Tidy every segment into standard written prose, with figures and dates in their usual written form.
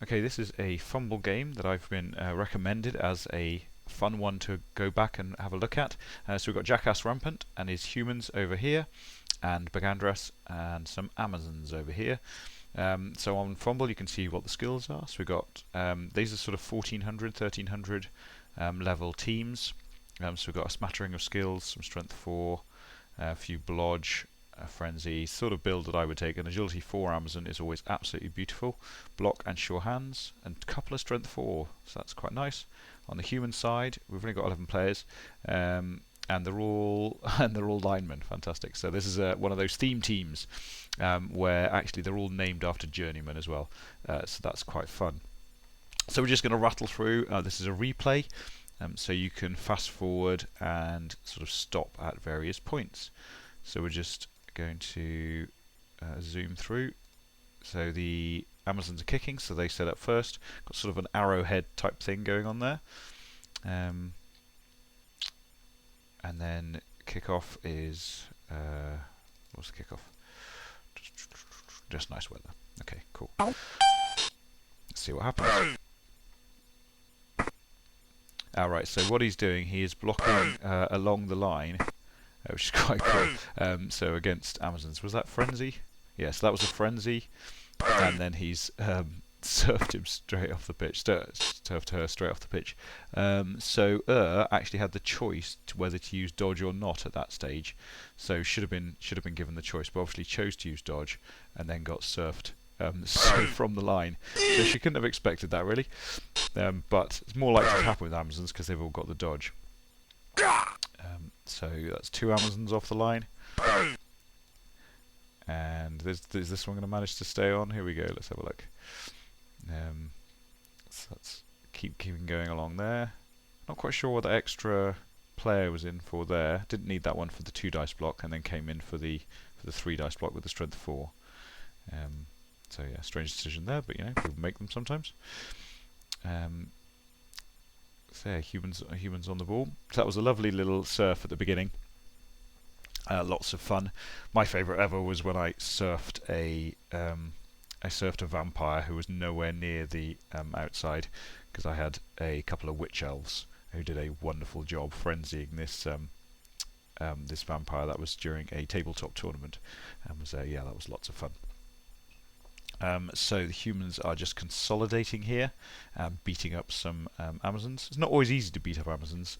Okay, this is a Fumbbl game that I've been recommended as a fun one to go back and have a look at. So we've got Jackass Rampant and his humans over here, and Bagandras and some Amazons over here. So on Fumbbl you can see what the skills are. So we've got, these are sort of 1400, 1300 level teams. So we've got a smattering of skills, some strength 4, a few blodge, a frenzy, sort of build that I would take. An agility 4 Amazon is always absolutely beautiful. Block and sure hands, and a couple of strength 4, so that's quite nice. On the human side, we've only got 11 players, and they're all linemen. Fantastic. So this is one of those theme teams where actually they're all named after journeymen as well. So that's quite fun. So we're just going to rattle through. This is a replay, so you can fast forward and sort of stop at various points. So we're just going to zoom through. So the Amazons are kicking, so they set up first. Got sort of an arrowhead type thing going on there. And then kickoff is what's the kickoff? Just nice weather. Okay, cool. Let's see what happens. Alright, so what he's doing, he is blocking along the line, which is quite cool. So against Amazons, was that frenzy? Yes, that was a frenzy, and then he's surfed him straight off the pitch, surfed her straight off the pitch. So actually had the choice to whether to use dodge or not at that stage. So should have been given the choice, but obviously chose to use dodge, and then got surfed from the line. So she couldn't have expected that really, but it's more likely to happen with Amazons because they've all got the dodge. So that's 2 Amazons off the line. And is this one going to manage to stay on? Here we go, let's have a look. So let's keeping going along there. Not quite sure what the extra player was in for there. Didn't need that one for the 2 dice block, and then came in for the 3 dice block with the strength 4. So yeah, strange decision there, but you know, people make them sometimes. So yeah, humans on the ball. So that was a lovely little surf at the beginning. Lots of fun. My favourite ever was when I surfed a vampire who was nowhere near the outside, because I had a couple of witch elves who did a wonderful job frenzying this this vampire. That was during a tabletop tournament, and was yeah, that was lots of fun. So the humans are just consolidating here, beating up some Amazons. It's not always easy to beat up Amazons.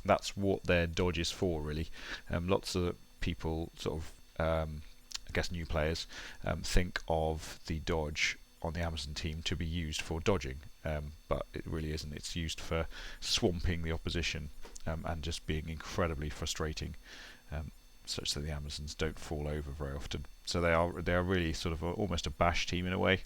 That's what their dodge is for, really. Lots of people, sort of, I guess new players, think of the dodge on the Amazon team to be used for dodging, but it really isn't. It's used for swamping the opposition and just being incredibly frustrating, such that the Amazons don't fall over very often. So they are really sort of almost a bash team in a way.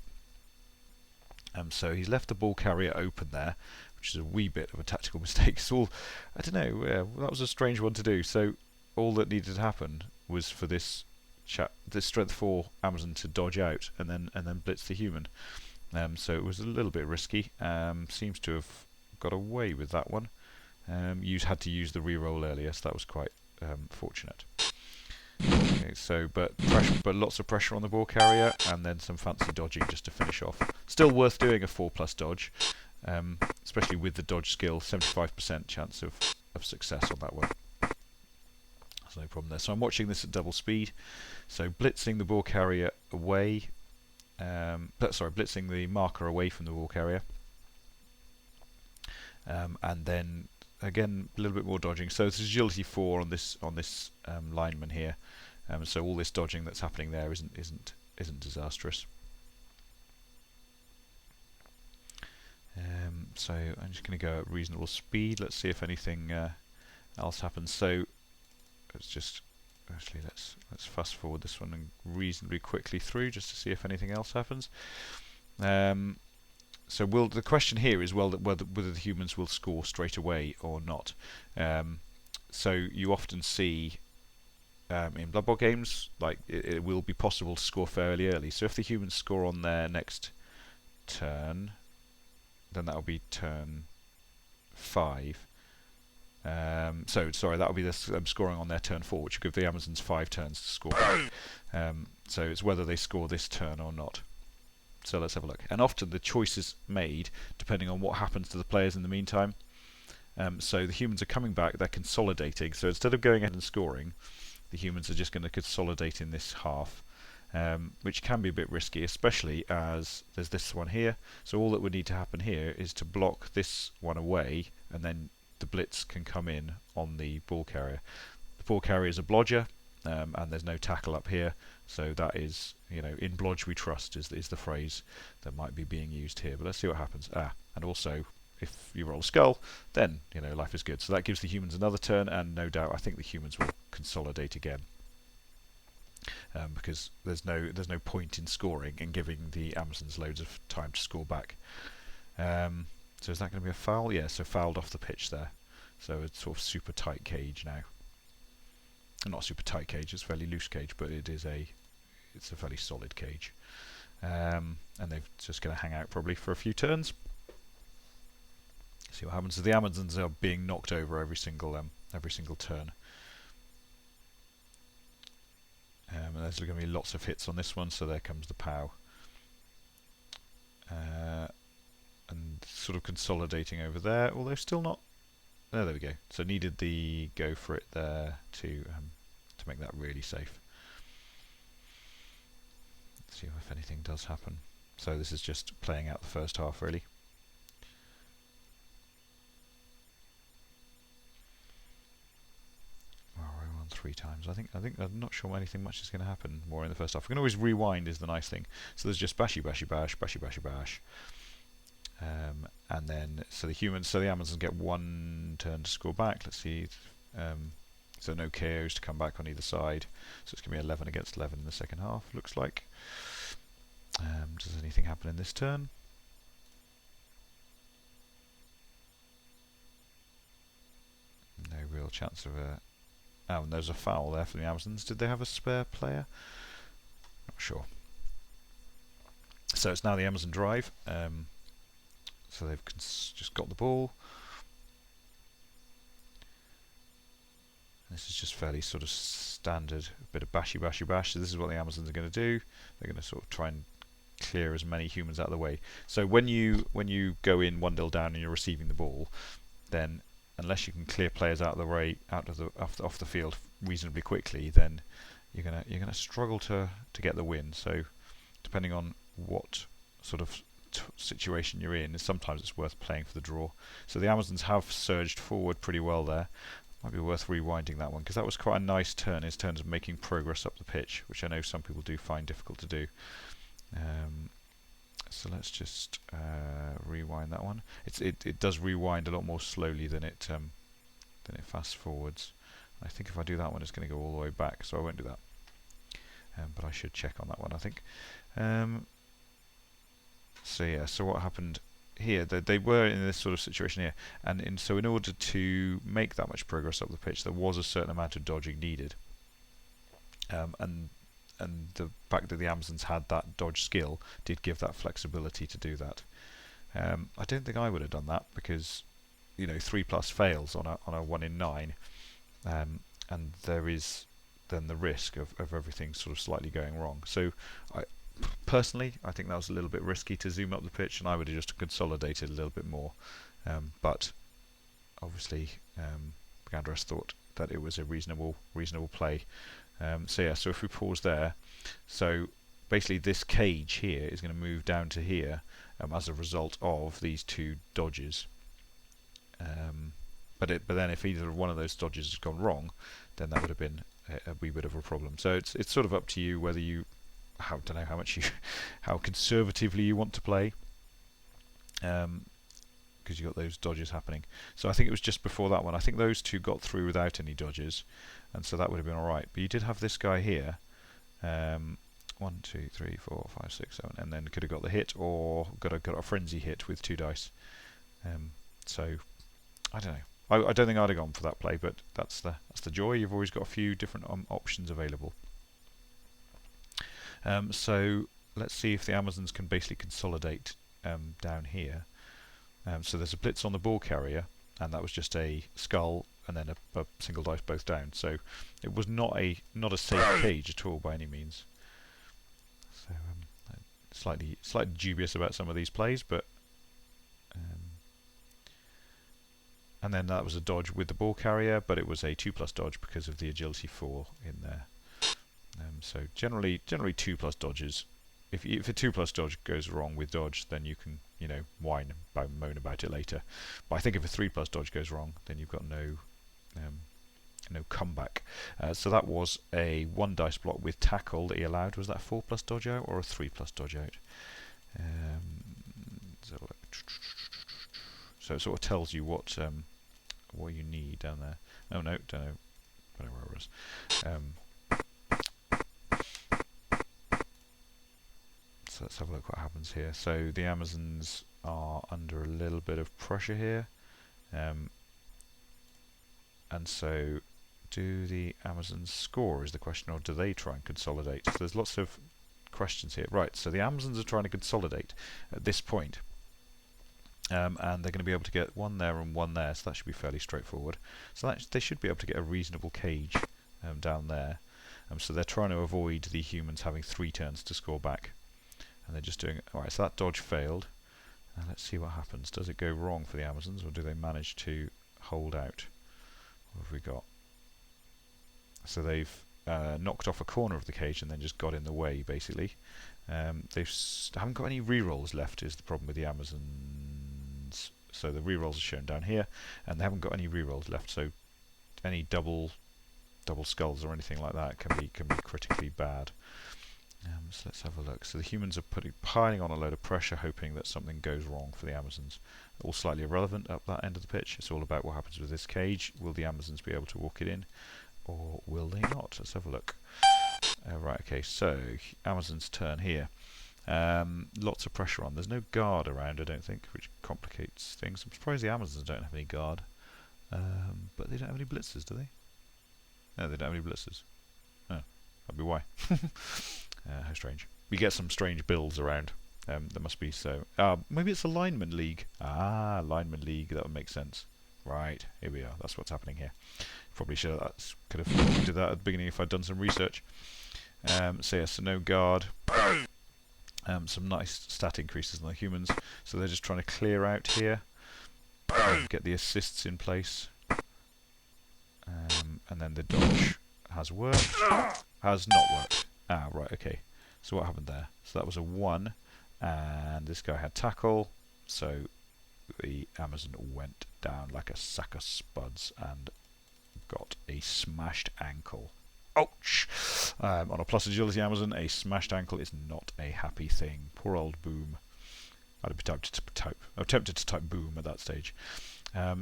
So he's left the ball carrier open there, which is a wee bit of a tactical mistake. It's all, I don't know, that was a strange one to do. So all that needed to happen was for this strength 4 Amazon to dodge out and then blitz the human. So it was a little bit risky. Seems to have got away with that one. You had to use the reroll earlier, so that was quite fortunate. Okay, so but lots of pressure on the ball carrier, and then some fancy dodging just to finish off. Still worth doing a 4+ dodge, especially with the dodge skill. 75% chance of success on that one. There's no problem there. So I'm watching this at double speed. So blitzing the ball carrier away. Blitzing the marker away from the ball carrier, and then again a little bit more dodging. So this is agility 4 on this lineman here. So all this dodging that's happening there isn't disastrous. So I'm just going to go at reasonable speed. Let's see if anything else happens. So let's fast forward this one and reasonably quickly through just to see if anything else happens. So the question here is whether the humans will score straight away or not. So you often see in Blood Bowl games, like it will be possible to score fairly early. So if the humans score on their next turn, then that will be turn 5. Sorry, that will be them scoring on their turn 4, which will give the Amazons 5 turns to score. So it's whether they score this turn or not. So let's have a look. And often the choice is made depending on what happens to the players in the meantime. So the humans are coming back, they're consolidating. So instead of going ahead and scoring, the humans are just going to consolidate in this half, which can be a bit risky, especially as there's this one here. So all that would need to happen here is to block this one away, and then the blitz can come in on the ball carrier. The ball carrier is a blodger, and there's no tackle up here. So that is, in blodge we trust is the phrase that might be being used here. But let's see what happens. And also, if you roll a skull, then life is good. So that gives the humans another turn, and no doubt I think the humans will consolidate again, because there's no point in scoring and giving the Amazons loads of time to score back. So is that going to be a foul? Yeah, so fouled off the pitch there. So it's sort of super tight cage now. Not super tight cage, it's a fairly loose cage, but it's a fairly solid cage. And they're just going to hang out probably for a few turns. See what happens. So the Amazons are being knocked over every single turn. And there's going to be lots of hits on this one, so there comes the POW. And sort of consolidating over there, although still not. There we go. So needed the go for it there to make that really safe. Let's see if anything does happen. So this is just playing out the first half really. On 3 times. I think I'm not sure anything much is going to happen more in the first half. We can always rewind is the nice thing. So there's just bashy bashy bash, bashy bashy bash. And then so the Amazons get 1 turn to score back. Let's see. So no KOs to come back on either side. So it's going to be 11 against 11 in the second half, looks like. Does anything happen in this turn? No real chance of a... Oh, and there's a foul there for the Amazons. Did they have a spare player? Not sure. So it's now the Amazon drive. So they've just got the ball. This is just fairly sort of standard, a bit of bashy bashy bash. So this is what the Amazons are going to do. They're going to sort of try and clear as many humans out of the way. So when you go in 1-0 down and you're receiving the ball, then unless you can clear players out of the way, off the field reasonably quickly, then you're gonna struggle to get the win. So depending on what sort of situation you're in, sometimes it's worth playing for the draw. So the Amazons have surged forward pretty well there. Might be worth rewinding that one, because that was quite a nice turn in terms of making progress up the pitch, which I know some people do find difficult to do. So let's just rewind that one. It does rewind a lot more slowly than it fast forwards. I think if I do that one, it's going to go all the way back, so I won't do that. But I should check on that one, I think. So yeah, so what happened here? They were in this sort of situation here, and so in order to make that much progress up the pitch, there was a certain amount of dodging needed. And the fact that the Amazons had that dodge skill did give that flexibility to do that. I don't think I would have done that, because 3+ fails on a 1 in 9, and there is then the risk of everything sort of slightly going wrong. So personally, I think that was a little bit risky to zoom up the pitch, and I would have just consolidated a little bit more. But obviously, Gandras thought that it was a reasonable play. So yeah, so if we pause there, so basically this cage here is going to move down to here as a result of these 2 dodges. But then if either one of those dodges has gone wrong, then that would have been a wee bit of a problem. So it's sort of up to you whether you don't know how conservatively you want to play, because you've got those dodges happening. So I think it was just before that one. I think those 2 got through without any dodges, and so that would have been alright. But you did have this guy here, 1, 2, 3, 4, 5, 6, 7, and then could have got the hit, or got a frenzy hit with 2 dice. So I don't know. I don't think I'd have gone for that play, but that's the joy. You've always got a few different options available. So let's see if the Amazons can basically consolidate down here. So there's a blitz on the ball carrier, and that was just a skull and then a single dice both down. So it was not a safe cage at all by any means. So slightly dubious about some of these plays, but and then that was a dodge with the ball carrier, but it was a 2+ dodge because of the agility 4 in there. So generally 2+ dodges. If a 2+ dodge goes wrong with dodge, then you can whine and moan about it later. But I think if a 3+ dodge goes wrong, then you've got no comeback. So that was a 1 dice block with tackle that he allowed. Was that a 4+ dodge out or a 3+ dodge out? So it sort of tells you what you need down there. Oh no, don't know where it was. So let's have a look what happens here. So the Amazons are under a little bit of pressure here, and so do the Amazons score is the question, or do they try and consolidate? So there's lots of questions here. Right, so the Amazons are trying to consolidate at this point. And they're going to be able to get 1 there and 1 there, so that should be fairly straightforward. So they should be able to get a reasonable cage down there. So they're trying to avoid the humans having 3 turns to score back. And they're just doing... Alright, so that dodge failed. Let's see what happens. Does it go wrong for the Amazons, or do they manage to hold out? What have we got? So they've knocked off a corner of the cage and then just got in the way, basically. They haven't got any rerolls left, is the problem with the Amazons. So the rerolls are shown down here, and they haven't got any rerolls left. So any double skulls or anything like that can be critically bad. So let's have a look. So the humans are piling on a load of pressure, hoping that something goes wrong for the Amazons. All slightly irrelevant up that end of the pitch. It's all about what happens with this cage. Will the Amazons be able to walk it in, or will they not? Let's have a look. Right, okay, so Amazon's turn here. Lots of pressure on. There's no guard around, I don't think, which complicates things. I'm surprised the Amazons don't have any guard. But they don't have any blitzers, do they? No, they don't have any blitzers. Oh, that'd be why. How strange. We get some strange builds around. There must be so. Maybe it's a Lineman League. Lineman League, that would make sense. Right, here we are. That's what's happening here. Probably could have did that at the beginning if I'd done some research. So no guard. Some nice stat increases on the humans. So they're just trying to clear out here. Get the assists in place. And then the dodge has worked. Has not worked. Right, okay. So what happened there? So that was a 1. And this guy had tackle. So the Amazon went down like a sack of spuds and got a smashed ankle. Ouch! On a plus agility Amazon, a smashed ankle is not a happy thing. Poor old Boom. I'd be tempted to type Boom at that stage.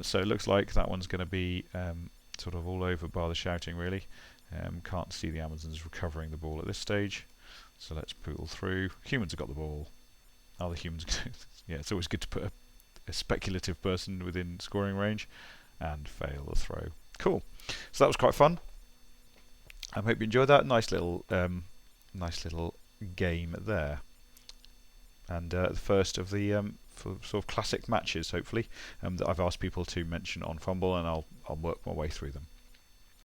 So it looks like that one's going to be sort of all over bar the shouting, really. Can't see the Amazons recovering the ball at this stage. So let's poodle through. Humans have got the ball. Are the humans... yeah, it's always good to put a speculative person within scoring range and fail the throw. Cool. So that was quite fun. I hope you enjoyed that. Nice little game there. And the first of the sort of classic matches, hopefully, that I've asked people to mention on Fumbbl, and I'll work my way through them.